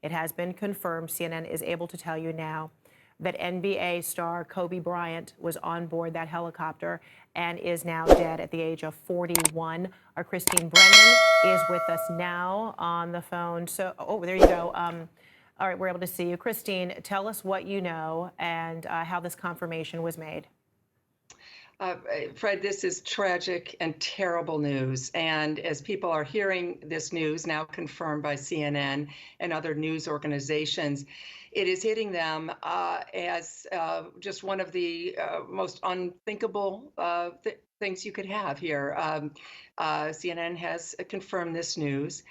It has been confirmed. CNN is able to tell you now that NBA star Kobe Bryant was on board that helicopter and is now dead at the age of 41. Our Christine Brennan is with us now on the phone. So, oh, there you go. All right, we're able to see you. Christine, tell us what you know and how this confirmation was made. Fred, this is tragic and terrible news. And as people are hearing this news, now confirmed by CNN and other news organizations, it is hitting them as just one of the most unthinkable things you could have here. CNN has confirmed this news.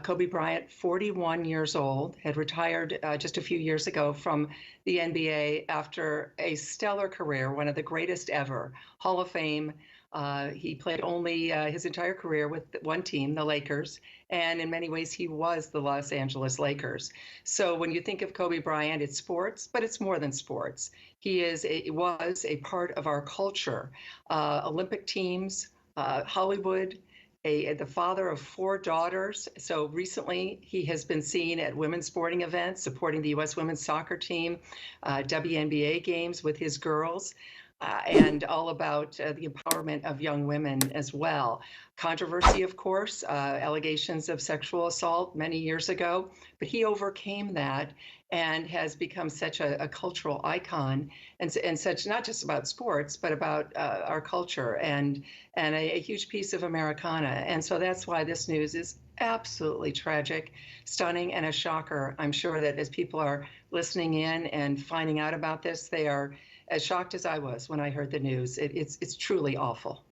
Kobe Bryant, 41 years old, had retired just a few years ago from the NBA after a stellar career, one of the greatest ever, Hall of Fame. He played only his entire career with one team, the Lakers, and in many ways he was the Los Angeles Lakers. So when you think of Kobe Bryant, it's sports, but it's more than sports. He was a part of our culture, Olympic teams, Hollywood, the father of 4 daughters. So recently, he has been seen at women's sporting events, supporting the U.S. women's soccer team, WNBA games with his girls, and all about the empowerment of young women as well. Controversy, of course, allegations of sexual assault many years ago, but he overcame that and has become such a cultural icon and such, not just about sports, but about our culture and a huge piece of Americana. And so that's why this news is absolutely tragic, stunning, and a shocker. I'm sure that as people are listening in and finding out about this, they are as shocked as I was when I heard the news. It's truly awful.